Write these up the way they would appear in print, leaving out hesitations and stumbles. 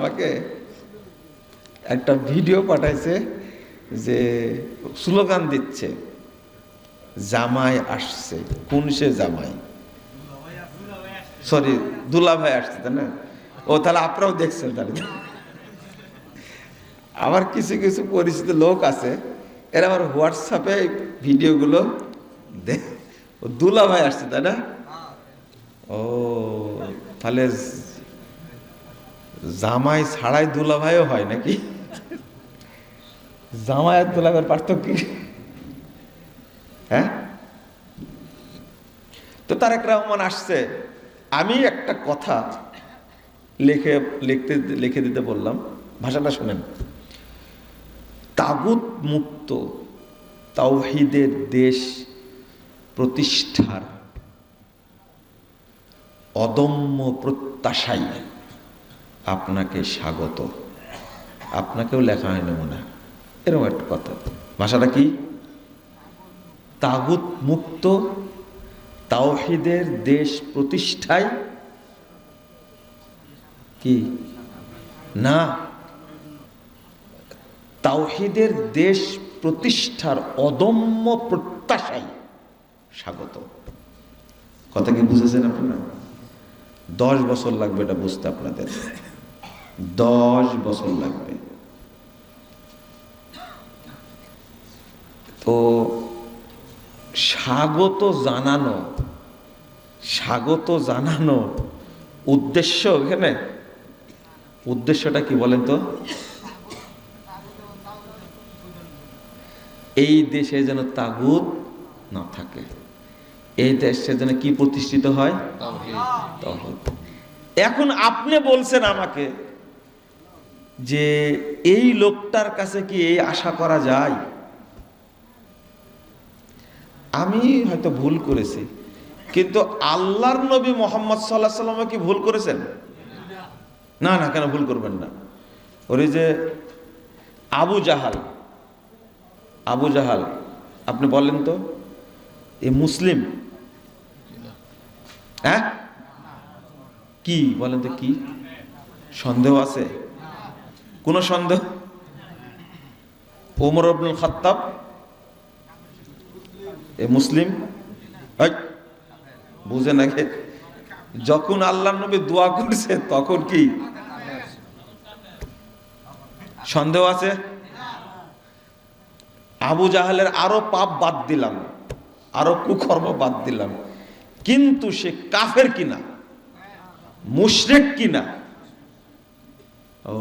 আমাকে একটা ভিডিও পাঠাইছে, যে স্লোগান দিচ্ছে, জামাই আসছে। কোন সে জামাই? সরি, দুলাভাই আসছে, তাই না? ও তাহলে আপনারাও দেখছেন তাহলে। আবার কিছু কিছু পরিচিত লোক আছে, এরা আবার হোয়াটসঅ্যাপে ভিডিওগুলো দেখ, ও দুলাভাই আসছে, তাই না? ও তাহলে জামাই ছাড়াই দুলাভাইও হয় নাকি? জামাই আর দুলাভাইয়ের পার্থক্য কি? হ্যাঁ, তো তারেক রহমান আসছে। আমি একটা কথা লিখে দিতে বললাম, ভাষাটা শুনেন। তাগুত মুক্ত তাওহীদের দেশ প্রতিষ্ঠার অদম্য প্রত্যাশায় আপনাকে স্বাগত। আপনাকেও লেখা হয়নি মনে, এরকম একটা কথা। ভাষাটা কি? তাগুত মুক্ত তাওহীদের দেশ প্রতিষ্ঠায় কি না, তাওহীদের দেশ প্রতিষ্ঠার অদম্য প্রত্যাশায় স্বাগত। কথা কি বুঝেছেন আপনারা? 10 বছর লাগবে এটা বুঝতে আপনাদের, 10 বছর লাগবে। তো স্বাগত জানানো উদ্দেশ্য, এখানে উদ্দেশ্যটা কি বলেন তো? এই দেশে যেন তাগুত না থাকে, এই দেশে যেন কি প্রতিষ্ঠিত হয়? তাওহীদ। এখন আপনি বলছেন আমাকে যে এই লোকটার কাছে কি এই আশা করা যায়? আমি হয়তো ভুল করেছি, কিন্তু আল্লাহর নবী মুহাম্মদ সাল্লাল্লাহু আলাইহি ওয়াসাল্লাম কি ভুল করেছেন? না না, কেন ভুল করবেন না? ওই যে আবু জাহাল, আপনি বলেন তো, এ মুসলিম? হ্যাঁ, কি বলেন তো, কি সন্দেহ আছে? কোন সন্দেহ? ওমর ইবনুল খাত্তাব এ মুসলিম? বুঝে নাকি? যখন আল্লাহর নবী দোয়া করছে তখন কি সন্দেহ আছে? আবু জাহালের আরো পাপ বাদ দিলাম, আরো কুকর্ম বাদ দিলাম, কিন্তু সে কাফের কিনা, মুশরিক কিনা? ও,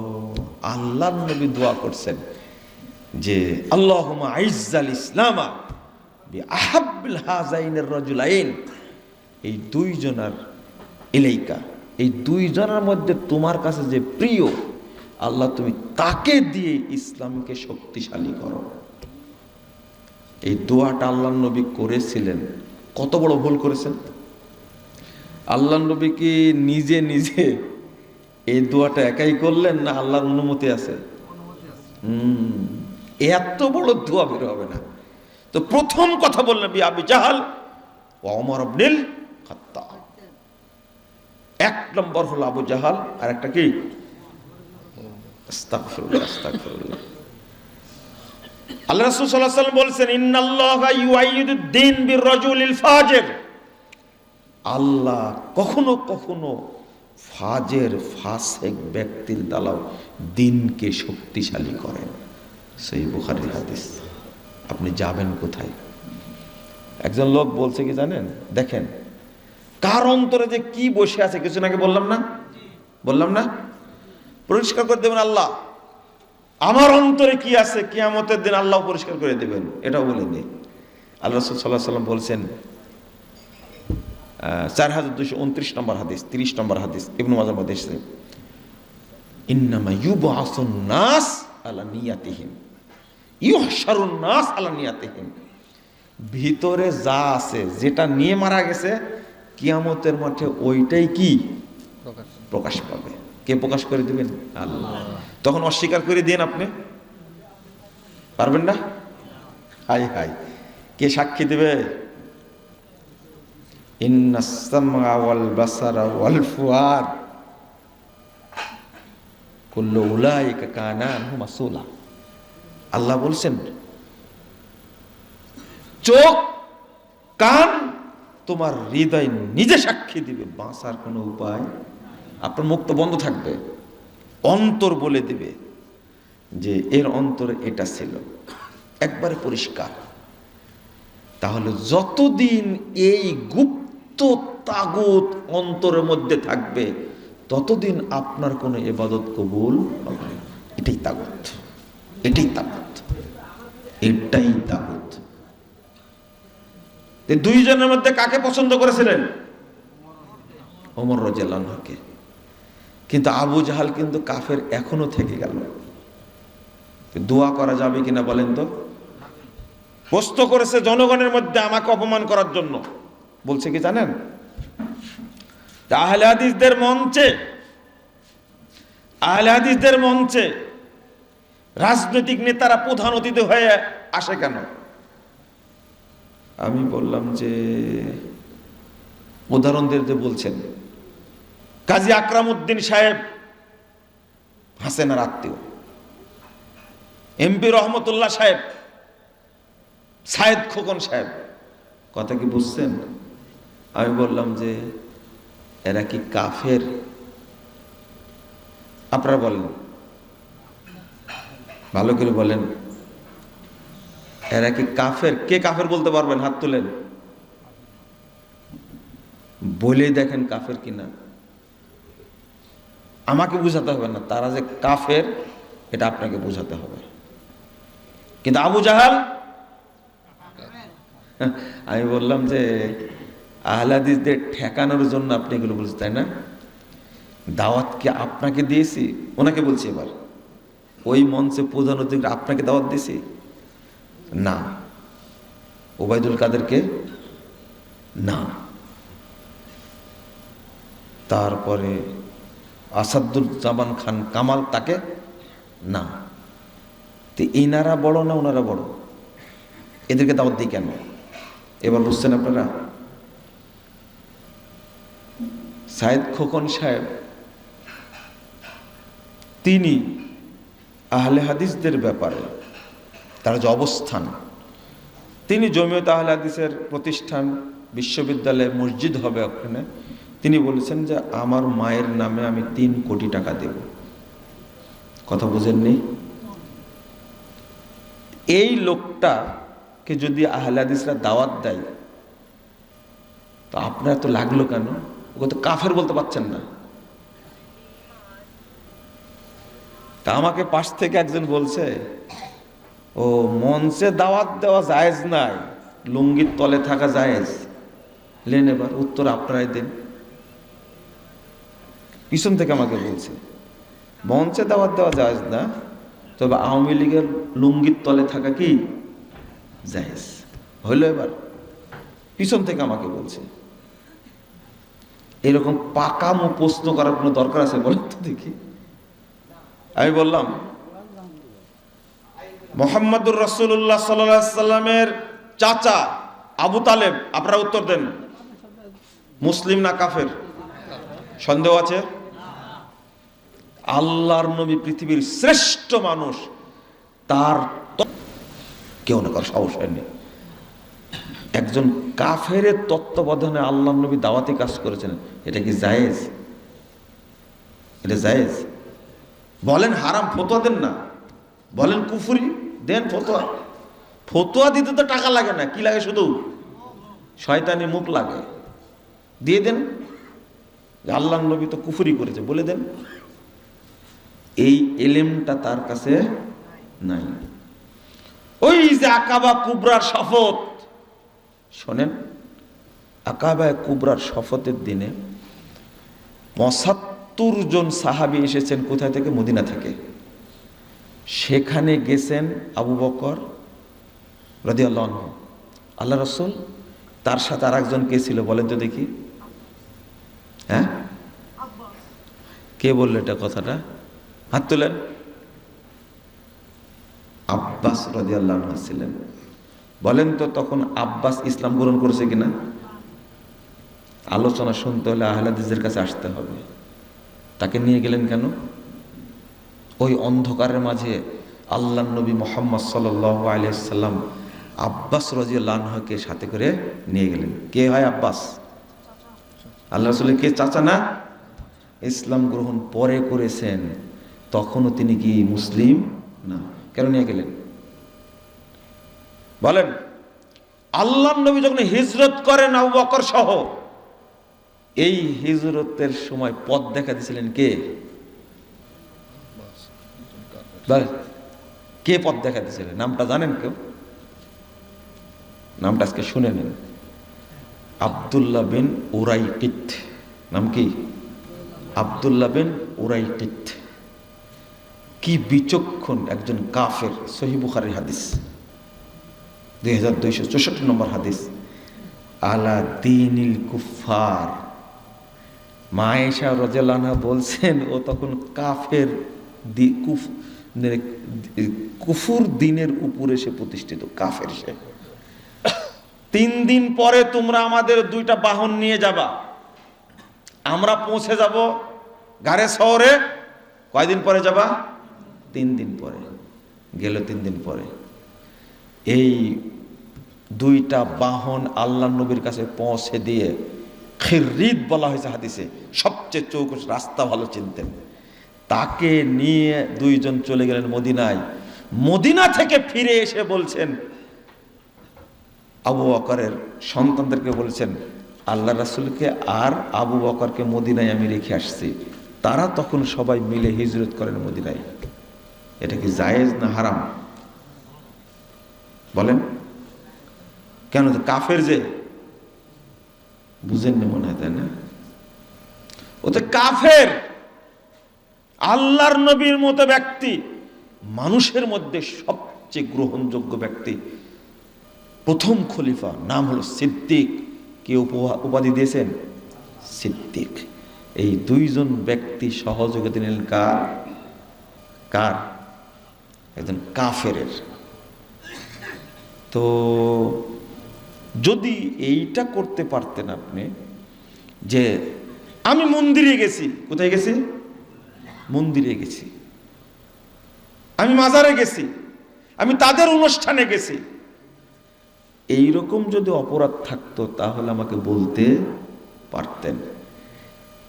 আল্লাহর নবী দোয়া করছেন যে আল্লাহুম্মা আইজ্জাল ইসলামা বিআহাব্বিল হাযাইনির রাজুলাইন, এই দুইজনের ইলাইকা, এই দুইজনের মধ্যে তোমার কাছে যে প্রিয়, আল্লাহ তুমি তাকে দিয়ে ইসলামকে শক্তিশালী করো। এই দোয়াটা আল্লাহর নবী করেছিলেন। কত বড় ভুল করেছেন! আল্লাহর নবী কি নিজে নিজে এই দোয়াটা একাই করলেন, না আল্লাহর অনুমতি আছে? এত বড় দোয়া বের হবে না। তো প্রথম কথা বললেন আবু জাহাল ও ওমর ইবনুল খাত্তাব। 1 নম্বর হলো আবু জাহাল, আর একটা কি? আস্তাগফিরুল্লাহ। আল্লাহ রাসূল সাল্লাল্লাহু আলাইহি ওয়াসাল্লাম বলেছেন, ইন্নাল্লাহা ইউআইয়িদুদ দীন বির-রাজুলিল ফাজির। আল্লাহ কখনো কখনো ফাসিক ব্যক্তির দ্বারাও দ্বীনকে শক্তিশালী করেন। সহিহ বুখারীর হাদিস। আপনি যাবেন কোথায়? একজন লোক বলছে কি জানেন? দেখেন কার অন্তরে যে কি বসে আছে, কিছু নাকি বললাম না? পরিষ্কার করে দেবেন আল্লাহ। আমার অন্তরে কি আছে, কিয়ামতের দিন আল্লাহ পরিষ্কার করে দেবেন, এটাও বলেনি। আল্লাহ রাসূল সাল্লাল্লাহু আলাইহি ওয়াসাল্লাম বলছেন, 4229 নম্বর হাদিস, 30 নম্বর হাদিস, ইবনে মাজাহ মধ্যে এসেছে, ইন্নামা ইউবআসুন নাস আলা নিয়াতিহিম ইউহশারুন নাস আলা নিয়াতিহিম। ভিতরে যা আছে, যেটা নিয়ে মারা গেছে, কিয়ামতের মাঠে ওইটাই কি প্রকাশ পাবে। কে প্রকাশ করে দিবেন? আল্লাহ। তখন অস্বীকার করে দিন, আপনি পারবেন না? হাই, কে সাক্ষী দেবে? ইন্নাস সামআ ওয়াল বাসারা ওয়াল ফুয়াদ কুল্লু উলাইকা কানা আনহু মাসউলা। আল্লাহ বলছেন চোখ কান তোমার হৃদয় নিজে সাক্ষী দিবে, বাঁচার কোনো উপায়, আপনার মুখ তো বন্ধ থাকবে, অন্তর বলে দিবে যে এর অন্তরে এটা ছিল, একবারে পরিষ্কার। তাহলে যতদিন এই গুপ্ত তাগুত অন্তরের মধ্যে থাকবে ততদিন আপনার কোনো ইবাদত কবুল হবে না। এটাই তাগুত, এটাই তাগুত, এটাই তাগুত। দুইজনের মধ্যে কাকে পছন্দ করেছিলেন? ওমর রাদিয়াল্লাহু আনহুকে। কিন্তু আবু জাহাল কিন্তু কাফের এখনো থেকে গেল। দোয়া করা যাবে কিনা বলেন তো? প্রশ্ন করেছে জনগণের মধ্যে আমাকে অপমান করার জন্য। বলছে কি জানেন? আহলে হাদিসদের মঞ্চে রাজনৈতিক নেতারা প্রধান অতিথি হয়ে আসে কেন? আমি বললাম যে উদাহরণ দিতে বলছেন, কাজী আকরাম উদ্দিন সাহেব হাসিনার আত্মীয়, এমপি রহমতুল্লাহ সাহেব, সায়েদ খোকন সাহেব, কথা কি বুঝছেন? আমি বললাম যে এরা কি কাফের? আপনারা বলেন, ভালো করে বলেন, এরা কি কাফের? কে কাফের বলতে পারবেন? হাত তুলেন, বলেই দেখেন কাফের কিনা। আমাকে বুঝাতে হবে না তারা যে কাফের, এটা আপনাকে বুঝাতে হবে। কিন্তু আবু জাহাল, আমি বললাম যে আহলে হাদিসদের ঠেকানোর জন্য আপনি এগুলো বলছেন, তাই না? দাওয়াত কি আপনাকে দিয়েছি? ওনাকে বলছি এবার, ওই মঞ্চে প্রধান অতিথি আপনাকে দাওয়াত দিয়েছি? না। ওবায়দুল কাদেরকে? না। তারপরে আসাদুজ্জামান খান কামাল, তাকে? না। তো এনারা বড় না ওনারা বড়? এদেরকে দাওয়াত দিই কেন? এবার বুঝছেন আপনারা? সায়েদ খোকন সাহেব তিনি আহলে হাদিসদের ব্যাপারে তার যে অবস্থান, তিনি জমিয়ত আহলে হাদিসের প্রতিষ্ঠান, বিশ্ববিদ্যালয়, মসজিদ হবে ওখানে, তিনি বলেছেন যে আমার মায়ের নামে আমি 3 কোটি টাকা দেব। কথা বুঝেননি? এই লোকটাকে যদি আহলে হাদিসরা দাওয়াত দেয় তো আপনার তো লাগলো কেন? ওকে তো কাফের বলতে পারছেন না। তা আমাকে পাশ থেকে একজন বলছে, ও মঞ্চে দাওয়াত দেওয়া জায়েজ নাই, লুঙ্গির তলে থাকা জায়েজ। লেন এবার উত্তর আপনারাই দেন। পিছন থেকে আমাকে বলছে মঞ্চে দাওয়াত দেওয়া জায়েজ না, তবে আওয়ামী লীগের লুঙ্গির তলে থাকা কি জায়েজ। হইল এবার? পিছন থেকে আমাকে বলছে। এরকম পাকামো প্রশ্ন করার কোনো দরকার আছে বলেন তো দেখি? আমি বললাম মুহাম্মদুর রাসূলুল্লাহ সাল্লাল্লাহু আলাইহি সাল্লামের চাচা আবু তালেব, আপনারা উত্তর দেন, মুসলিম না কাফের? সন্দেহ আছে? আল্লাহর নবী পৃথিবীর শ্রেষ্ঠ মানুষ, তার কেউ না কারো সাহস হয়নি। একজন কাফের তত্ত্বাবধানে আল্লাহর নবী দাওয়াতি কাজ করেছেন, এটা কি জায়েজ? এটা জায়েজ? বলেন হারাম, ফতোয়া দেন না। বলেন কুফরি, দেন ফতোয়া। ফতোয়া দিতে তো টাকা লাগে না, কি লাগে? শুধু শয়তানি মুখ লাগে। দিয়ে দেন আল্লাহর নবী তো কুফরি করেছে, বলে দেন। এই এলেমটা তার কাছে নাই। ওই যে আকাবা কুবরার শপথ শোনেন, আকাবা কুবরার শপথের দিনে ৭৫ জন সাহাবী এসেছেন। কোথায় থেকে? মদিনা থেকে। সেখানে গেছেন আবু বকর রাদিয়াল্লাহু আনহু, আল্লাহ রাসূল, তার সাথে আর একজন কে ছিল বলেন তো দেখি? হ্যাঁ, কে বললো এটা কথাটা? হাত তোলেন। আব্বাস রাদিয়াল্লাহু আনহু ছিলেন। বলেন তো তখন আব্বাস ইসলাম গ্রহণ করেছে কিনা? আলোচনা শুনতে হলে আহলে হাদিসদের কাছে আসতে হবে। তাকে নিয়ে গেলেন কেন? ওই অন্ধকারের মাঝে আল্লাহ নবী মুহাম্মদ সাল্লাল্লাহু আলাইহি ওয়াসাল্লাম আব্বাস রাদিয়াল্লাহু আনহুকে সাথে করে নিয়ে গেলেন। কে হয় আব্বাস? আল্লাহ রাসূলের কে চাচা না? ইসলাম গ্রহণ পরে করেছেন, তখনও তিনি কি মুসলিম না। কেন নিয়ে গেলেন বলেন? আল্লাহ নবী যখন হিজরত করেন আবু বকর সহ, এই হিজরতের সময় পথ দেখা দিয়েছিলেন কে? কে পথ দেখা দিয়েছিলেন? নামটা জানেন কেউ? নামটা আজকে শুনে নেন। আব্দুল্লাহ বিন উরাইকিত। নাম কি? আব্দুল্লাহ বিন উরাইকিত। কি বিচক্ষণ একজন কাফের। সহিহ বুখারীর হাদিস, 2264 নম্বর হাদিস। আলা দীনিল কুফার। মা আয়েশা রাদিয়াল্লাহু আনহা বলছেন ও তখন কাফের কুফুর দিনের উপরে সে প্রতিষ্ঠিত, কাফের সে। 3 দিন পরে তোমরা আমাদের 2টা বাহন নিয়ে যাবা, আমরা পৌঁছে যাব গারে শহরে। কয়দিন পরে যাবা? 3 দিন পরে। গেল 3 দিন পরে। এই 2টা বাহন আল্লাহ নবীর কাছে পৌঁছে দিয়ে, খিররিত বলা হয়েছে হাদিসে, সবচেয়ে চৌকস রাস্তা ভালো চিনতেন, তাকে নিয়ে 2 জন চলে গেলেন মদিনায়। মদিনা থেকে ফিরে এসে বলছেন, আবু বকরের সন্তানদেরকে বলছেন, আল্লাহ রাসূলকে আর আবু বকরকে মদিনায় আমি রেখে আসছি। তারা তখন সবাই মিলে হিজরত করেন মদিনায়। এটা কি জায়েজ না হারাম বলেন? কেন? তো কাফের যে, বুঝেননি মনে হয়, তাই না? ও তো কাফের। আল্লাহর নবীর মতো ব্যক্তি, মানুষের মধ্যে সবচেয়ে গ্রহণযোগ্য ব্যক্তি, প্রথম খলিফা, নাম হলো সিদ্দিক। কে উপাধি দিয়েছেন? সিদ্দিক। এই 2 জন ব্যক্তি সহযোগিতা নিলেন কার? কার? একজন কাফের। তো যদি এইটা করতে পারতেন আপনি, যে আমি মন্দিরে গেছি, কোথায় গেছি? মন্দিরে গেছি, আমি মাজারে গেছি, আমি তাদের অনুষ্ঠানে গেছি, এইরকম যদি অপরাধ থাকতো তাহলে আমাকে বলতে পারতেন।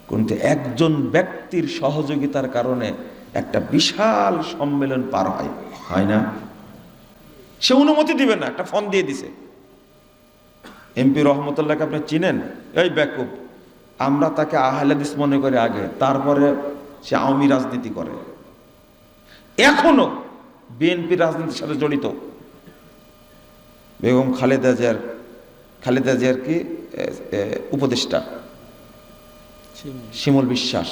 কিন্তু একজন ব্যক্তির সহযোগিতার কারণে একটা বিশাল সম্মেলন পার হয় না? সে অনুমতি দিবে না, একটা ফোন দিয়ে দিছে। এমপি রহমতুল্লাহকে আপনি চিনেন? এই বেকুব, আমরা তাকে আহলে হাদিস মনে করি আগে, তারপরে সে আওয়ামী রাজনীতি করে, এখনো বিএনপি রাজনীতির সাথে জড়িত। বেগম খালেদা জিয়ার কি উপদেষ্টা শিমুল বিশ্বাস।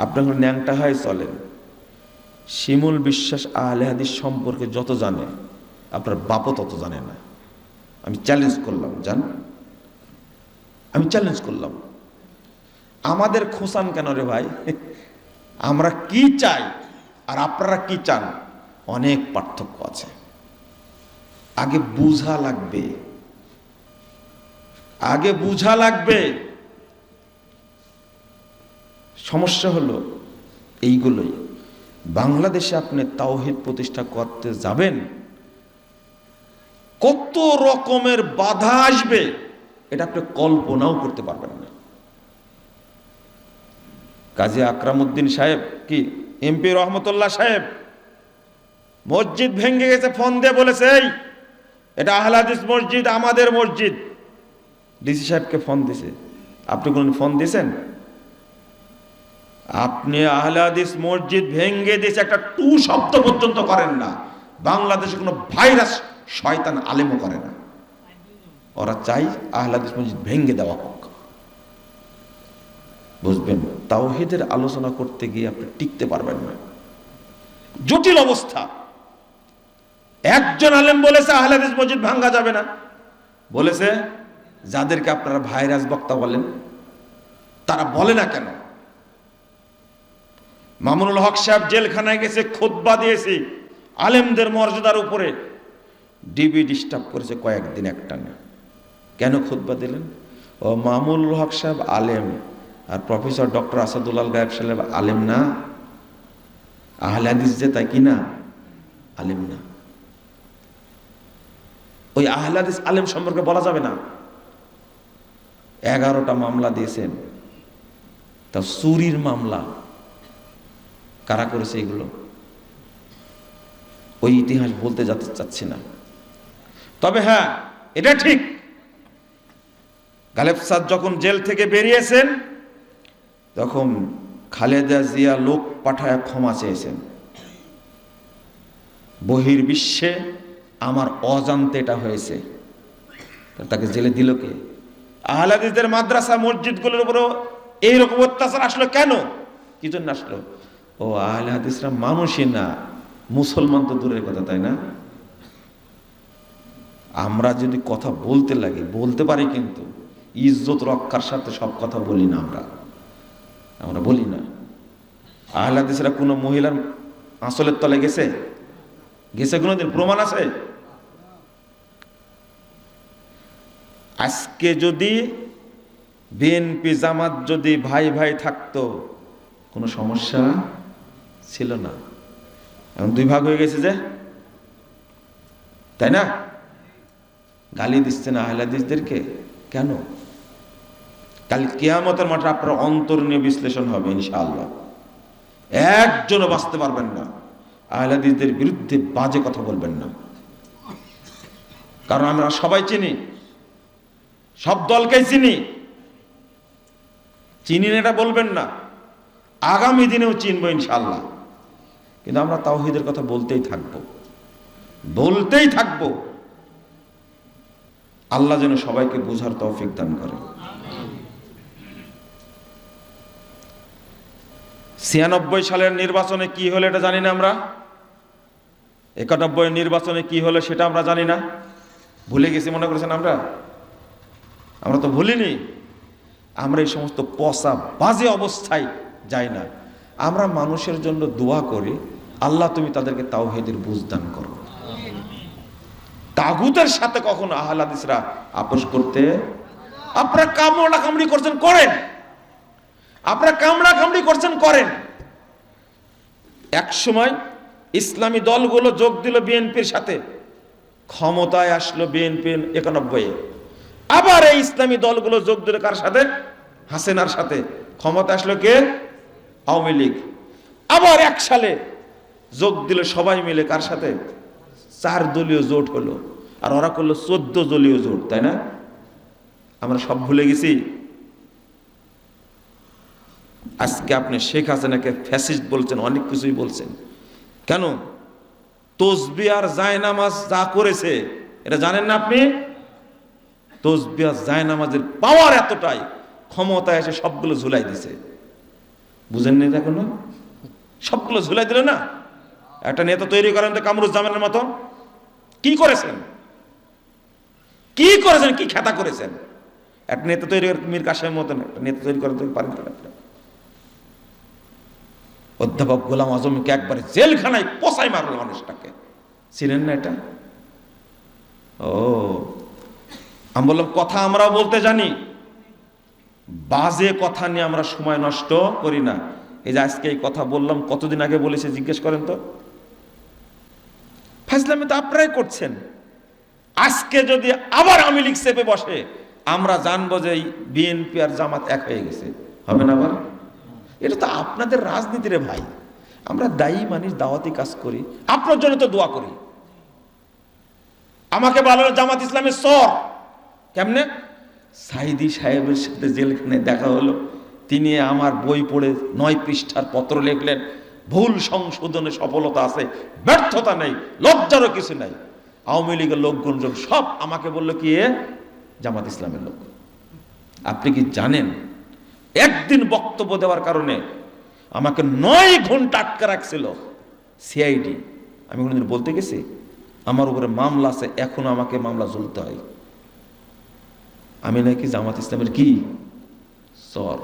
আপনার ন্যাংটা হয় চলেন, শিমুল বিশ্বাস আহলে হাদিস সম্পর্কে যত জানে আপনার বাপও তত জানে না। আমি চ্যালেঞ্জ করলাম, জান, আমি চ্যালেঞ্জ করলাম। আমাদের খোঁচান কেন রে ভাই? আমরা কি চাই আর আপনারা কি চান, অনেক পার্থক্য আছে। আগে বুঝা লাগবে, আগে বুঝা লাগবে। সমস্যা হলো এইগুলোই। বাংলাদেশে আপনি তাওহীদ প্রতিষ্ঠা করতে যাবেন, কত রকমের বাধা আসবে এটা আপনি কল্পনাও করতে পারবেন না। কাজী আকরাম উদ্দিন সাহেব, কি এমপি রহমতুল্লাহ সাহেব, মসজিদ ভেঙে গেছে, ফোন দিয়ে বলেছে এই এটা আহলে হাদিস মসজিদ, আমাদের মসজিদ। ডিসি সাহেবকে ফোন দিছে। আপনি কোন ফোন দিয়েছেন? আপনি আহলে হাদিস মসজিদ ভেঙে দিয়েছে, একটা টু শব্দ পর্যন্ত করেন না। বাংলাদেশে কোনো ভাইরাস শয়তান আলেমও করে না। ওরা চাই আহলে হাদিস মসজিদ ভেঙে দেওয়া হোক। বুঝবেন, তাওহীদের আলোচনা করতে গিয়ে আপনি টিকতে পারবেন না, জটিল অবস্থা। একজন আলেম বলেছে আহলে হাদিস মসজিদ ভাঙা যাবে না, বলেছে যাদেরকে আপনারা ভাইরাস বক্তা বলেন তারা বলে না কেন? মামুনুল হক সাহেব জেলখানায় গেছে, খুতবা দিয়েছে আলেমদের মর্যাদার উপরে, ডিবি ডিস্টার্ব করেছে কয়েকদিন একটানা। কেন খুতবা দিলেন? ও মামুনুল হক সাহেব আলেম, আর প্রফেসর ডক্টর আসাদুল্লাহ গায়েব সাহেব আলেম না? আহলে হাদিস যে, তাই কি না? আলেম না? ওই আহলে হাদিস আলেম সম্পর্কে বলা যাবে না। 11টা মামলা দিয়েছেন, তা চুরির মামলা। কারা করেছে এগুলো? ওই ইতিহাস বলতে যেতে চাচ্ছি না। তবে হ্যাঁ, এটা ঠিক, গালেব স্যার যখন জেল থেকে বেরিয়েছেন তখন খালেদা জিয়া লোক পাঠায় ক্ষমা চেয়েছেন। বহির্বিশ্বে আমার অজান্তে এটা হয়েছে, তাকে জেলে দিল কে? আহলে হাদিসদের মাদ্রাসা মসজিদগুলোর উপরও এইরকম অত্যাচার আসলো কেন? কি জন্য আসলো? ও আহলে হাদিসরা মানুষই না, মুসলমান তো দূরের কথা, তাই না? আমরা যদি কথা বলতে লাগি বলতে পারি, কিন্তু ইজ্জত রক্ষার সাথে সব কথা বলি না। আমরা বলি না। আহলে হাদিসরা কোনো মহিলার আঁচলের তলে গেছে? কোনোদিন প্রমাণ আছে? আজকে যদি বিএনপি জামাত যদি ভাই ভাই থাকতো কোনো সমস্যা ছিল না। এখন 2 ভাগ হয়ে গেছে যে, তাই না? গালি দিচ্ছেন আহলে হাদিসদেরকে কেন? কাল কিয়ামতের মাঠে আপনার অন্তর নিয়ে বিশ্লেষণ হবে ইনশাআল্লাহ। একজনও বাঁচতে পারবেন না, আহলে হাদিসদের বিরুদ্ধে বাজে কথা বলবেন না। কারণ আমরা সবাই চিনি, সব দলকেই চিনি। চিনি না এটা বলবেন না, আগামী দিনেও চিনবো ইনশাআল্লাহ। কিন্তু আমরা তাওহীদের কথা বলতেই থাকবো। আল্লাহ যেন সবাইকে বোঝার তৌফিক দান করে। 96 সালের নির্বাচনে কি হলো এটা জানি না আমরা। 91 নির্বাচনে কি হলো সেটা আমরা জানি না, ভুলে গেছি মনে করেছেন আমরা তো ভুলিনি। আমরা এই সমস্ত পচা বাজে অবস্থায় যাই না। আমরা মানুষের জন্য দোয়া করি, আল্লাহ তুমি তাদেরকে তাওহীদের বুঝ দান করো। তাগুতের সাথে কখনো আহলে হাদিসরা আপোষ করতে, আপনারা কামড়াকামড়ি করছেন করেন। এক সময় ইসলামী দলগুলো যোগ দিল বিএনপির সাথে, ক্ষমতায় আসলো বিএনপি 91-এ। আবার এই ইসলামী দলগুলো যোগ দিল কার সাথে? হাসিনার সাথে। ক্ষমতা আসলো কে? আওয়ামী লীগ। আবার 1 সালে যোগ দিল সবাই মিলে কার সাথে? 4 দলীয় জোট হলো, আর ওরা করলো 14 দলীয় জোট, তাই না? আমরা সব ভুলে গেছি। আজকে আপনি শেখ হাসিনাকে ফ্যাসিস্ট বলছেন, অনেক কিছুই বলছেন কেন? তাসবিহ আর জায়নামাজ যা করেছে এটা জানেন না আপনি? তাসবিহ আর জায়নামাজের পাওয়ার এতটাই, ক্ষমতায় এসে সবগুলো ঝুলাই দিছে। বুঝেননি এটা কোনো? সবগুলো ঝুলাই দিল না। একটা নেতা তৈরি করেন তো কামরুজ্জামানের মতো। কি করেছেন? কি খেতা করেছেন? একটা নেতা তৈরি করে মীর কাসেমের মতন একটা নেতা তৈরি করেন পারেন? অধ্যাপক গোলাম আজমকে একবারে জেলখানায় পচাই মারল মানুষটাকে, ছিলেন না এটা? আমি বললাম কথা আমরাও বলতে জানি, বাজে কথা নিয়ে আমরা সময় নষ্ট করি না। এই যে আজকে এই কথা বললাম, কতদিন আগে বলেছে জিজ্ঞেস করেন তো। ফাজলামি তো আপনারাই করছেন। আজকে যদি আবার আওয়ামী লীগ চেপে বসে, আমরা জানবো যে বিএনপি আর জামাত এক হয়ে গেছে, হবে না? আবার এটা তো আপনাদের রাজনীতিরে ভাই। আমরা দায়ী মানুষ, দাওয়াতি কাজ করি, আপনার জন্য তো দোয়া করি। আমাকে বলো জামাত ইসলামের সর কেমনে? সাইদি সাহেবের সাথে জেলখানায় দেখা হলো, তিনি আমার বই পড়ে 9 পৃষ্ঠার পত্র লিখলেন, ভুল সংশোধনে সফলতা আছে, ব্যর্থতা নেই, লজ্জারও কিছু নাই। আওয়ামী লীগের লোকজন সব আমাকে বললো কি জামাত ইসলামের লোক। আপনি কি জানেন একদিন বক্তব্য দেওয়ার কারণে আমাকে 9 ঘন্টা আটকে রাখছিল সিআইডি। আমি কোনোদিন বলতে গেছি? আমার উপরে মামলা আছে, এখনো আমাকে মামলা ঝুলতে হয়। আমি নাকি জামাত ইসলামের কি সর?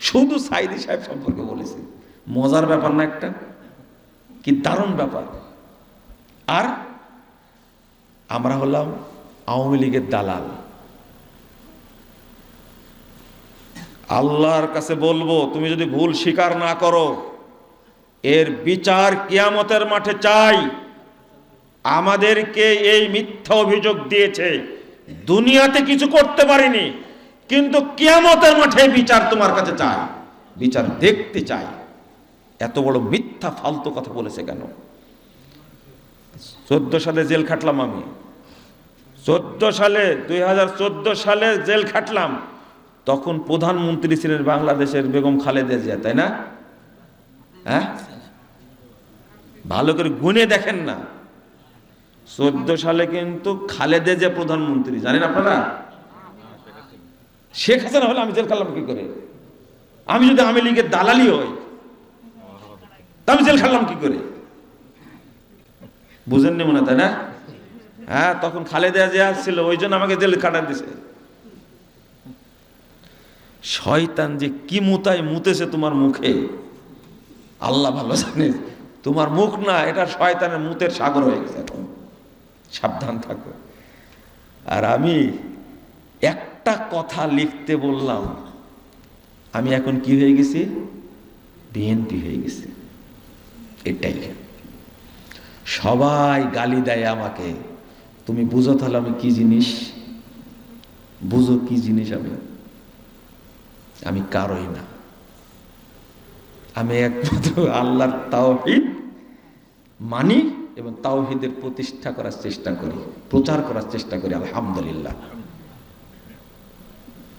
শুধু সাইদি সাহেব সম্পর্কে বলেছি। মজার ব্যাপার না একটা? কি দারুণ ব্যাপার। আর আমরা হলাম আওয়ামী লীগের দালাল। আল্লাহর কাছে বলবো, তুমি যদি ভুল স্বীকার না করো, এর বিচার কিয়ামতের মাঠে চাই। আমাদেরকে এই মিথ্যা অভিযোগ দিয়েছে, দুনিয়াতে কিছু করতে পারিনি, কিন্তু কিয়ামতের মাঠে বিচার তোমার কাছে চাই, বিচার দেখতে চাই। এত বড় মিথ্যা ফালতু কথা বলেছে কেন? 14 সালে জেল খাটলাম আমি, 2014 সালে জেল খাটলাম। তখন প্রধানমন্ত্রী ছিলেন বাংলাদেশের বেগম খালেদা জিয়া, তাই না? হ্যাঁ, ভালো করে গুনে দেখেন না। 14 সালে কিন্তু খালেদা জিয়া প্রধানমন্ত্রী, জানেন আপনারা? শেখ হাসিনা হলে আমি জেল খাটলাম কি করে? আমি যদি আওয়ামী লীগের দালালি হই, আমি জেল খাটলাম কি করে? বুঝেননি মনে, তাই না? হ্যাঁ, তখন খালেদা জিয়া ছিল, ওই জন্য আমাকে জেল খাটা দিছে। শয়তান যে কি মুতায় মুতেছে তোমার মুখে, আল্লাহ ভালো জানে। তোমার মুখ না, এটা শয়তানের মুতের সাগর হয়ে গেছে। এখন সাবধান থাকো। আর আমি একটা কথা লিখতে বললাম, আমি এখন কি হয়ে গেছি? বিএনপি হয়ে গেছি। এটাই সবাই গালি দেয় আমাকে। তুমি বুঝো তাহলে আমি কি জিনিস, বুঝো কি জিনিস। আমি কারোই না, আমি একমাত্র আল্লাহর তাওহীদ মানি এবং তাওহীদের প্রতিষ্ঠা করার চেষ্টা করি, প্রচার করার চেষ্টা করি। আলহামদুলিল্লাহ।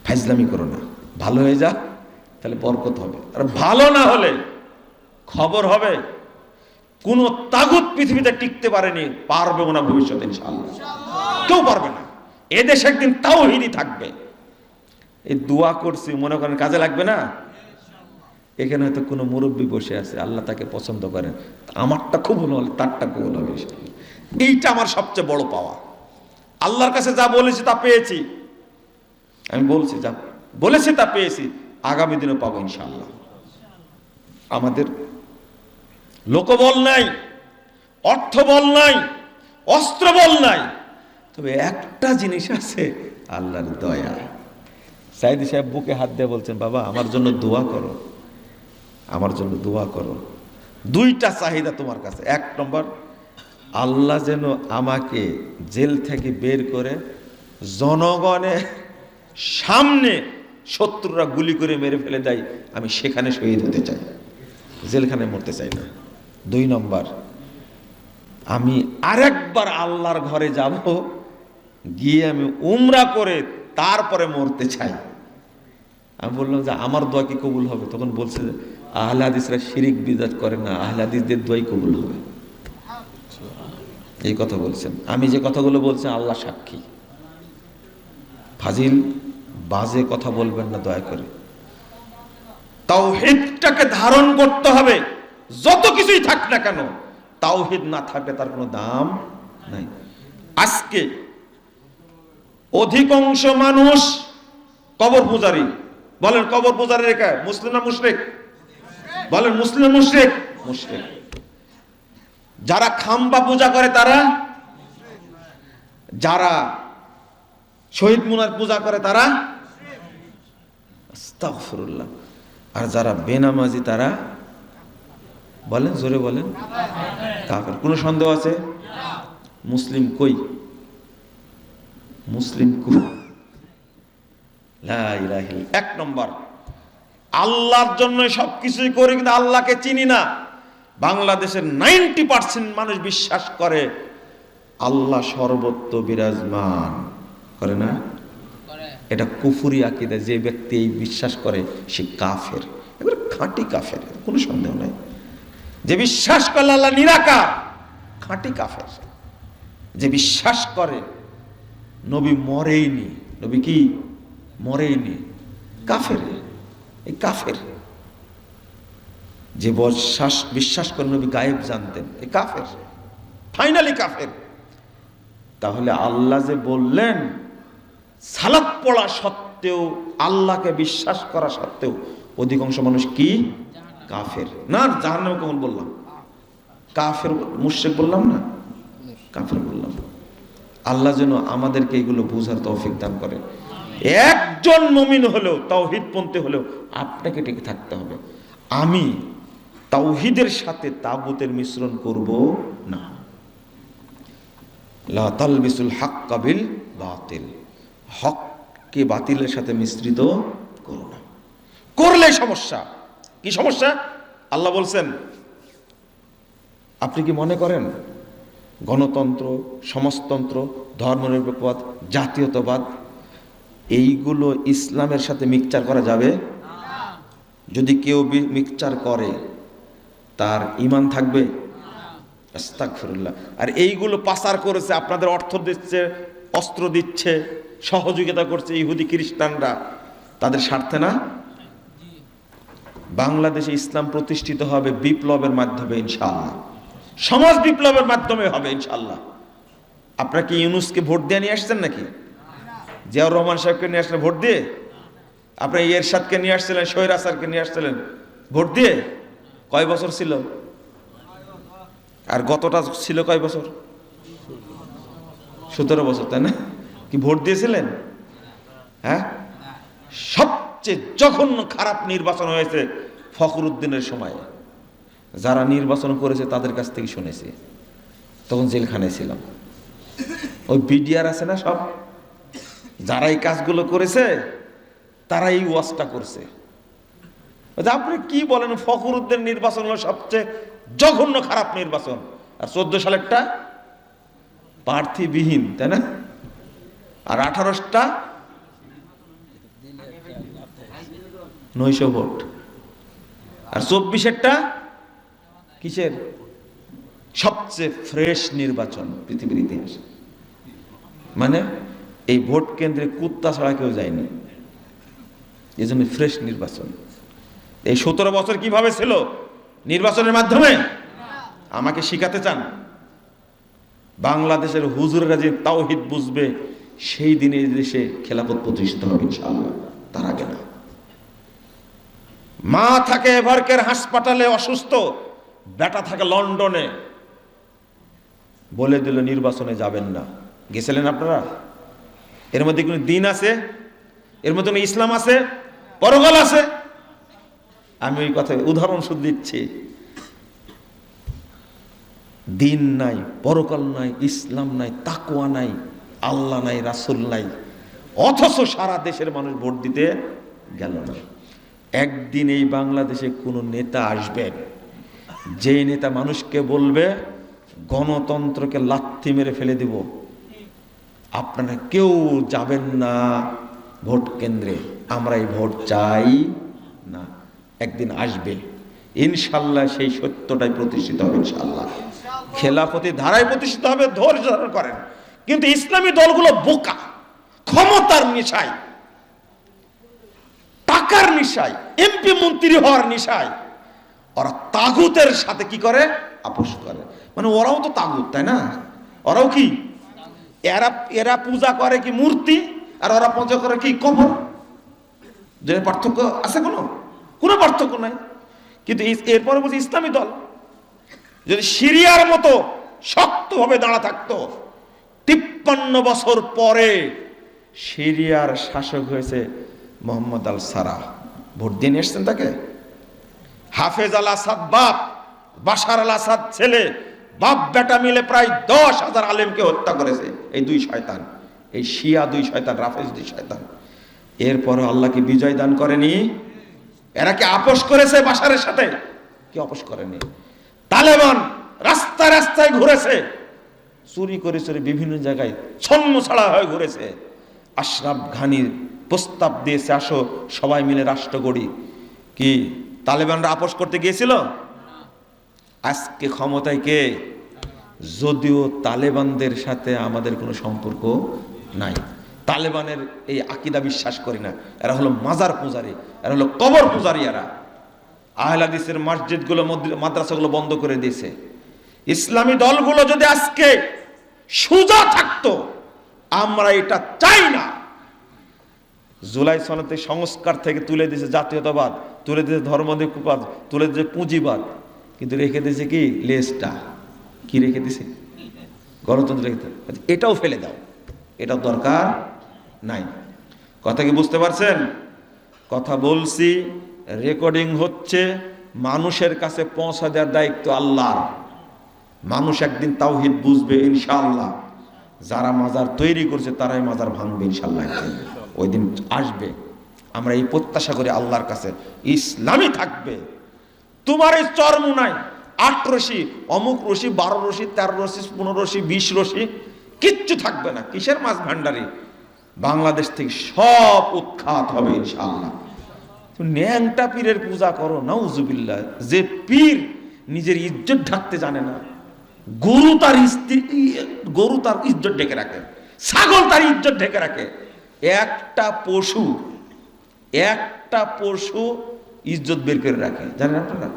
ফাজলামি করো না, ভালো হয়ে যা, তাহলে বরকত হবে। আর ভালো না হলে খবর হবে, কোন তাগুত পৃথিবীতে টিকতে পারেনি, পারবেও না ভবিষ্যতে ইনশাআল্লাহ, কেউ পারবে না। এদেশে একদিন তাওহীদই থাকবে। এই দোয়া করছি, মনে করেন কাজে লাগবে না? এখানে হয়তো কোনো মুরব্বী বসে আছে, আল্লাহ তাকে পছন্দ করেন, আমারটা কবুল হলে তারটা কবুল হবে। এইটা আমার সবচেয়ে বড় পাওয়া। আল্লাহর কাছে যা বলেছি তা পেয়েছি। আমি বলছি যা বলেছি তা পেয়েছি, আগামী দিনে পাবো ইনশাআল্লাহ। আমাদের লোকবল নাই, অর্থবল নাই, অস্ত্রবল নাই, তবে একটা জিনিস আছে, আল্লাহর দয়া। সাইদি সাহেব বুকে হাত দিয়ে বলছেন, বাবা আমার জন্য দোয়া করো, আমার জন্য দোয়া করো। দুইটা চাহিদা তোমার কাছে। 1 নম্বর, আল্লাহ যেন আমাকে জেল থেকে বের করে জনগণের সামনে শত্রুরা গুলি করে মেরে ফেলে দেয়, আমি সেখানে শহীদ হতে চাই, জেলখানায় মরতে চাই না। 2 নম্বর, আমি আরেকবার আল্লাহর ঘরে যাব, গিয়ে আমি উমরা করে তারপরে মরতে চাই। আমি বললাম যে আমার দোয়া কি কবুল হবে? তখন বলছে যে আহলে হাদিসরা শিরিক বিদআত করে না, আহলে হাদিসদের দোয়াই কবুল হবে। এই কথা বলছেন। আমি যে কথাগুলো বলছি আল্লাহ সাক্ষী। ফাজিল বাজে কথা বলবেন না দয়া করে। তাওহীদটাকে ধারণ করতে হবে, যত কিছুই থাক না কেন। তাওহীদ না থাকলে তার কোনো দাম নাই। আজকে অধিকাংশ মানুষ কবর পূজারী। বলেন কবর পূজারী রেখা মুসলিম না মুশরিক? বলেন মুসলিম মুশরিক? মুশরিক। যারা খাম্বা পূজা করে তারা, যারা শহীদ মুনার পূজা করে তারা, আস্তাগফিরুল্লাহ। আর যারা বেনামাজি তারা, বলেন জোরে বলেন, কাফের। কোনো সন্দেহ আছে? মুসলিম কই? মুসলিম কই? লা ইলাহা ইল্লাল্লাহ। 1 নম্বর, আল্লাহর জন্য সবকিছুই করি কিন্তু আল্লাহকে চিনি না। বাংলাদেশের 90% মানুষ বিশ্বাস করে আল্লাহ সর্বত্র বিরাজমান, করে না? এটা কুফরি আকীদা। যে ব্যক্তি এই বিশ্বাস করে সে কাফের, এবারে খাঁটি কাফের, কোনো সন্দেহ নাই। যে বিশ্বাস করে আল্লাহ নিরাকার, খাঁটি কাফের। যে বিশ্বাস করে নবী মরেইনি, নবী কি মরেইনি, কাফের। এই কাফের। যে বিশ্বাস করে নবী গায়েব জানতেন, এই কাফের, ফাইনালি কাফের। তাহলে আল্লাহ যে বললেন সালাত পড়া সত্ত্বেও, আল্লাহকে বিশ্বাস করা সত্ত্বেও অধিকাংশ মানুষ কি কাফের না? জাহান্নামে কেমন বললাম? কাফের, মুশরিক বললাম না, কাফের বললাম। আল্লাহ যেন আমাদেরকে এগুলো বোঝার তৌফিক দান করে। একজন মুমিন হলেও, তাওহীদপন্থী হলেও আপনাকে টিকে থাকতে হবে। আমি তাওহীদের সাথে তাগুতের মিশ্রণ করব না। লা তালবিসুল হাক্কা বিল বাতিল, হককে বাতিলের সাথে মিশ্রিত করো না, করলে সমস্যা। কি সমস্যা? আল্লাহ বলছেন, আপনি কি মনে করেন গণতন্ত্র, সমাজতন্ত্র, ধর্মনিরপেক্ষবাদ, জাতীয়তাবাদ এইগুলো ইসলামের সাথে মিক্সচার করা যাবে? যদি কেউ মিক্সচার করে তার ঈমান থাকবে? আস্তাগফিরুল্লাহ। আর এইগুলো পাচার করেছে, আপনাদের অর্থ দিচ্ছে, অস্ত্র দিচ্ছে, সহযোগিতা করছে ইহুদি খ্রিস্টানরা, তাদের স্বার্থে না? বাংলাদেশে ইসলাম প্রতিষ্ঠিত হবে বিপ্লবের মাধ্যমে ইনশাআল্লাহ, সমাজ বিপ্লবের মাধ্যমে হবে ইনশাআল্লাহ। আপনারা কি ইউনূসকে ভোট দিয়ে নিয়ে আসছেন নাকি? জিয়াউর রহমান সাহেবকে নিয়ে আসলেন ভোট দিয়ে? আপনারা এরশাদকে নিয়ে আসছিলেন, স্বৈরাচারকে নিয়ে আসছিলেন ভোট দিয়ে? কয় বছর ছিল? আর গতটা ছিল কয় বছর? 17 বছর, তাই না? কি ভোট দিয়েছিলেন? হ্যাঁ, সবচেয়ে জঘন্য খারাপ নির্বাচন হয়েছে ফখরুদ্দিনের সময়। যারা নির্বাচন করেছে তাদের কাছ থেকে শুনেছি, তখন জেলখানায় ছিলাম। ওই বিডিআর আছে না, সব যারা এই কাজগুলো করেছে তারা এই ওয়াজটা করছে। আপনি কি বলেন, ফখরুদ্দিন নির্বাচন হলো সবচেয়ে জঘন্য খারাপ নির্বাচন, আর 14 সালেরটা প্রার্থীবিহীন, তাই না? আর 18টা 900 ভোট, আর 24-এরটা কিসের? সবচেয়ে ফ্রেশ নির্বাচন পৃথিবীর ইতিহাসে। মানে এই ভোট কেন্দ্রে কুত্তা ছাড়া কেউ যায়নি, এই জন্য ফ্রেশ নির্বাচন। এই 17 বছর কিভাবে ছিল নির্বাচনের মাধ্যমে? আমাকে শিখাতে চান? বাংলাদেশের হুজুরেরা যে তাওহীদ বুঝবে সেই দিনে দেশে খেলাফত প্রতিষ্ঠিত হবে ইনশাআল্লাহ, তার আগে না। মা থাকে এভারকের হাসপাতালে অসুস্থ, বেটা থাকে লন্ডনে, বলে দিল নির্বাচনে যাবেন না। গেছিলেন আপনারা? এর মধ্যে কোনো দিন আছে? এর মধ্যে কোনো ইসলাম আছে? পরকাল আছে? আমি ওই কথা উদাহরণ শুধু দিচ্ছি। দিন নাই, পরকাল নাই, ইসলাম নাই, তাকওয়া নাই, আল্লাহ নাই, রাসূল নাই, অথচ সারা দেশের মানুষ ভোট দিতে গেল না। একদিন এই বাংলাদেশে কোনো নেতা আসবেন, যেই নেতা মানুষকে বলবে গণতন্ত্রকে লাথি মেরে ফেলে দিব, আপনারা কেউ যাবেন না ভোট কেন্দ্রে, আমরা এই ভোট চাই না। একদিন আসবে ইনশাল্লাহ, সেই সত্যটাই প্রতিষ্ঠিত হবে ইনশাল্লাহ। খেলাফতি ধারায় প্রতিষ্ঠিত হবে, ধৈর্য ধারণ করেন। কিন্তু ইসলামী দলগুলো বোকা, ক্ষমতার নেশায়, টাকার নেশায়, এমপি মন্ত্রী হওয়ার নেশায় ওরা তাগুতের সাথে কি করে? আপোষ করে। মানে ওরাও তো তাগুত, তাই না? ওরাও কি? এরা পূজা করে কি মূর্তি, আর ওরা পূজা করে কি কবর। যে পার্থক্য আছে? কোনো পার্থক্য নাই। কিন্তু এরপরে বলছি ইসলামী দল যদি সিরিয়ার মতো শক্তভাবে দাঁড়া থাকতো, 53 বছর পরে সিরিয়ার শাসক হয়েছে মোহাম্মদ আল সারাহ, ভোট দিয়ে নিয়ে এসছেন তাকে। হাফেজ আল আসাদ বাপ, বাশার আল আসাদ ছেলে, বাপ বেটা মিলে প্রায় 10,000 আলেমকে হত্যা করেছে এই দুই শয়তান, এই শিয়া দুই শয়তান, রাফেজ দুই শয়তান। এরপরে আল্লাহ কি বিজয় দান করেনি? এরা কি আপোষ করেছে বাশারের সাথে? কি আপোষ করেনি? তালেবান রাস্তায় রাস্তায় ঘুরেছে, চুরি করে চুরি বিভিন্ন জায়গায় ছন্ন ছাড়া হয়ে ঘুরেছে। আশরাফ ঘানির প্রস্তাব দিয়েছে, আসো সবাই মিলে রাষ্ট্র গড়ি। কি তালেবানরা আপোষ করতে গিয়েছিল? আজকে ক্ষমতায় কে? যদিও তালেবানদের সাথে আমাদের কোনো সম্পর্ক নাই, তালেবানের এই আকীদা বিশ্বাস করি না। এরা হলো মাজার পূজারী, এরা হলো কবর পূজারী। এরা আহলে হাদিসের মসজিদগুলো, মাদ্রাসাগুলো বন্ধ করে দিয়েছে। ইসলামী দলগুলো যদি আজকে সোজা থাকতো, আমরা এটা চাই না। জুলাই সনদে সংস্কার থেকে তুলে দিয়েছে জাতীয়তাবাদ, তুলে দিয়েছে ধর্মনিরপেক্ষবাদ, তুলে দিয়েছে পুঁজিবাদ, কিন্তু রেখে দিয়েছে কি? লেজটা কি রেখে দিয়েছে? গণতন্ত্র রেখে। এটাও ফেলে দাও, এটা দরকার নাই। কথা কি বুঝতে পারছেন? কথা বলছি, রেকর্ডিং হচ্ছে, মানুষের কাছে পৌঁছা দেওয়ার দায়িত্ব আল্লাহর। মানুষ একদিন তাওহীদ বুঝবে ইনশাআল্লাহ। যারা মাজার তৈরি করছে তারাই মাজার ভাঙবে ইনশাআল্লাহ, একদিন ওই দিন আসবে। আমরা এই প্রত্যাশা করি আল্লাহর কাছে, ইসলামই থাকবে। তোমার এই চরমুনায় 8 রশি, অমুক রশি, 12 রশি, 13 রশি, 15 রশি, 20 রশি কিচ্ছু থাকবে না। কিসের মাছ ভান্ডারি? বাংলাদেশ থেকে সব উৎখাত হবে ইনশাআল্লাহ। ন্যাংটা পীরের পূজা করো, নাউজুবিল্লাহ। যে পীর নিজের ইজ্জত ঢাকতে জানে না, গরু তার ইজ্জত ঢেকে রাখে, ছাগল তার ইজ্জত ঢেকে রাখে। একটা পশু ইজ্জত বের করে রাখে, জানেন আপনারা?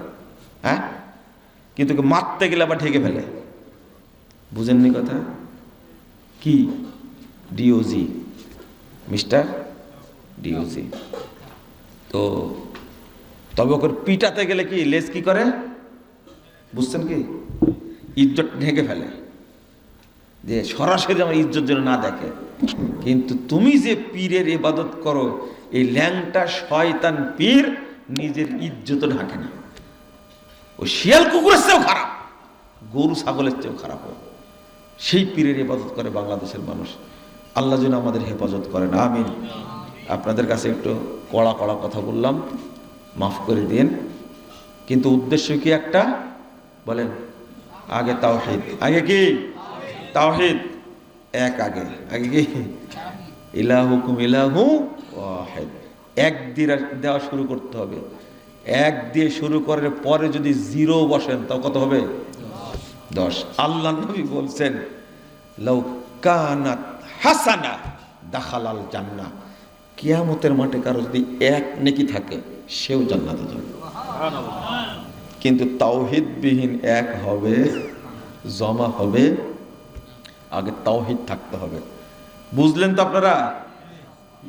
হ্যাঁ, কিন্তু মারতে গেলে আবার ঢেকে ফেলে। বুঝেননি কথা? কি ডিওজি, মিস্টার ডিওজি। তো তবে ওকে পিটাতে গেলে কি লেজ কি করে বুঝছেন কি? ইজ্জত ঢেকে ফেলে, যে সরাসরি আমার ইজ্জত যেন না দেখে। কিন্তু তুমি যে পীরের ইবাদত করো, এই ল্যাংটা শয়তান পীর নিজের ইজ্জত ঢাকে না। ও শিয়াল কুকুরের চেয়েও খারাপ, গরু ছাগলের চেয়েও খারাপ। সেই পীরের ইবাদত করে বাংলাদেশের মানুষ। আল্লাহ যেন আমাদের হেফাজত করেন, আমিন। আপনাদের কাছে একটু কড়া কড়া কথা বললাম, মাফ করে দিন। কিন্তু উদ্দেশ্য কি একটা বলেন? আগে তাওহীদ। আগে কি? তাওহীদ। আগে কি? ইলাহুকুম ইলাহু ওয়াহিদ। এক দিয়ে দেওয়া শুরু করতে হবে। এক দিয়ে শুরু করার পরে যদি 0 বসেন তাও কত হবে? 10। আল্লাহ নবী বলছেন, লাউ কানাত হাসানা দাখালাল জান্নাহ। কিয়ামতের মাঠে কারো যদি 1 নেকি থাকে, সেও জান্নাতে যাবে। কিন্তু তাওহীদবিহীন 1 হবে, জমা হবে। আগে তাওহীদ থাকতে হবে। বুঝলেন তো আপনারা?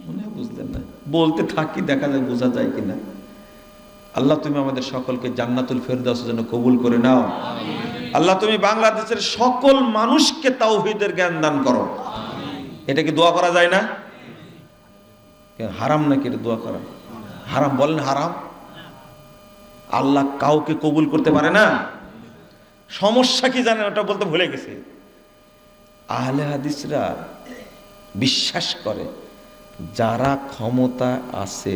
মনে বুঝলেন না? বলতে থাকি, দেখা যায় বোঝা যায় কিনা। আল্লাহ তুমি আমাদের সকলকে জান্নাতুল ফেরদাউসের জন্য কবুল করে নাও। আল্লাহ তুমি বাংলাদেশের সকল মানুষকে তাওহীদের জ্ঞান দান করো। এটা কি দোয়া করা যায় না? হারাম নাকি এটা দোয়া করা? হারাম বলেন, হারাম। আল্লাহ কাউকে কবুল করতে পারে না। সমস্যা কি জানেন? ওটা বলতে ভুলে গেছে। আহলে হাদিসরা বিশ্বাস করে যারা ক্ষমতা আছে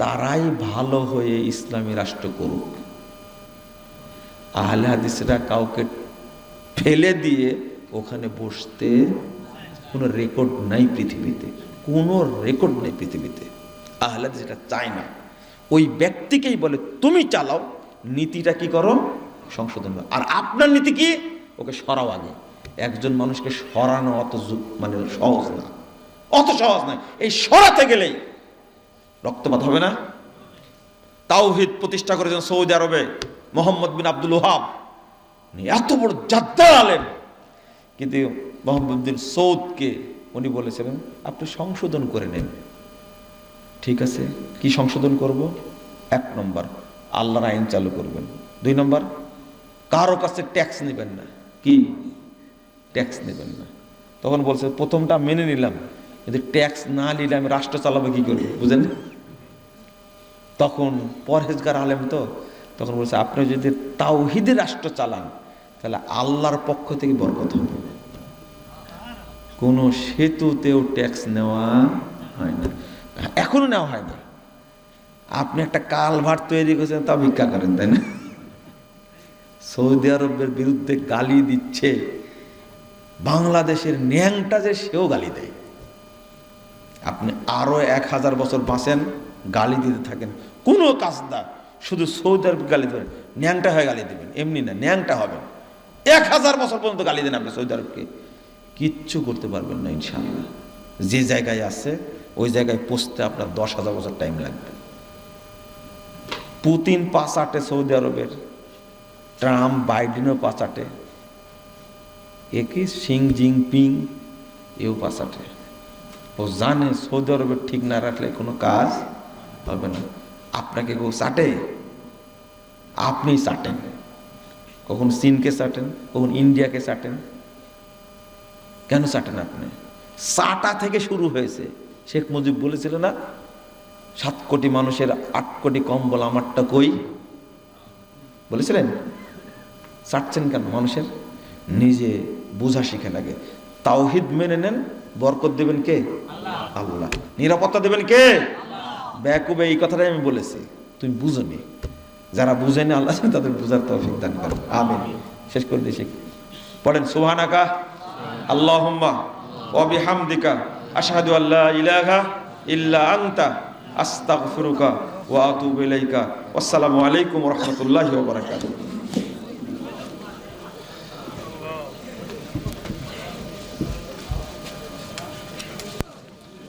তারাই ভালো হয়ে ইসলামী রাষ্ট্র করুক। আহলে হাদিসরা কাউকে ফেলে দিয়ে ওখানে বসতে কোনো রেকর্ড নাই পৃথিবীতে, কোনো রেকর্ড নেই পৃথিবীতে। আহলে হাদিস এটা চায় না। ওই ব্যক্তিকেই বলে তুমি চালাও, নীতিটা কি করো? সংশোধন। আর আপনার নীতি কি? ওকে সরাও আগে। একজন মানুষকে সরানো অত মানে সহজ না, অত সহজ নয়। এই সরাতে গেলেই রক্তপাত হবে না? তাওহীদ প্রতিষ্ঠা করেছেন সৌদি আরবে মোহাম্মদ বিন আব্দুল ওহাব, এত বড় জাদ্দার আলেম। কিন্তু মোহাম্মদ বিন সৌদকে উনি বলেছিলেন আপনি সংশোধন করে নেন। ঠিক আছে, কি সংশোধন করব? 1 নম্বর আল্লাহর আইন চালু করবেন। 2 নম্বর কারো কাছে ট্যাক্স নেবেন না। কি ট্যাক্স নেবেন না? তখন বলছে প্রথমটা মেনে নিলাম, কিন্তু ট্যাক্স না নিলে আমি রাষ্ট্র চালাবো কি করবো? বুঝেন? তখন পরহেজগার আলেম তো, তখন বলছে আপনি যদি তাওহীদের রাষ্ট্র চালান তাহলে আল্লাহর পক্ষ থেকে বরকত হবে। কোন সেতুতেও ট্যাক্স নেওয়া হয় না, এখনো নেওয়া হয় না। আপনি একটা কালভার্ট তৈরি করেছেন, তা ভিক্ষা করেন, তাই না? সৌদি আরবের বিরুদ্ধে গালি দিচ্ছে, বাংলাদেশের ন্যাংটা যে সেও গালি দেয়। আপনি আরো 1000 বছর বাঁচেন, গালি দিতে থাকেন, কোনো কাজ না, শুধু সৌদি আরব গালি দেবেন, ন্যাংটা হয়ে গালি দেবেন। এমনি না, ন্যাংটা হবেন। 1000 বছর পর্যন্ত গালি দেন আপনি সৌদি আরবকে, কিচ্ছু করতে পারবেন না ইনশাআল্লাহ। যে জায়গায় আছে ওই জায়গায় পৌঁছতে আপনার 10,000 বছর টাইম লাগবে। পুতিন 5 আটে সৌদি আরবের, ট্রাম্প বাইডেনও 5 আটে, একই শি জিনপিং এও 5 আটে। ও জানে সৌদি আরবের ঠিক না রাখলে কোনো কাজ হবে না। আপনাকে কেউ চাটে? আপনি চাটেন। কখন চীনকে চাটেন, কখন ইন্ডিয়াকে চাটেন। কেন চাটেন আপনি? চাটা থেকে শুরু হয়েছে, শেখ মুজিব বলেছিল না, 7 কোটি মানুষের 8 কোটি কম্বল আমারটা কই, বলেছিলেন? চাচ্ছেন কেন মানুষের? নিজে বোঝা শিখে লাগে। তাওহীদ মেনে নেন, বরকত দেবেন কে? আল্লাহ। নিরাপত্তা দেবেন কে? বেকুবে এই কথাটাই আমি বলেছি, তুমি বুঝোনি। যারা বুঝেনি আল্লাহ তাদের বুঝার তৌফিক দান করেন, আমিন। শেষ করে দিয়েছি, পড়েন সুবহানাকা আল্লাহুম্মা ওয়া বিহামদিকা আশহাদু আল্লা ইলাহা ইল্লা আনতা আস্তাগফিরুকা ওয়া আতুবু ইলাইকা। আসসালামু আলাইকুম ওয়া রাহমাতুল্লাহি ওয়া বারাকাতুহু।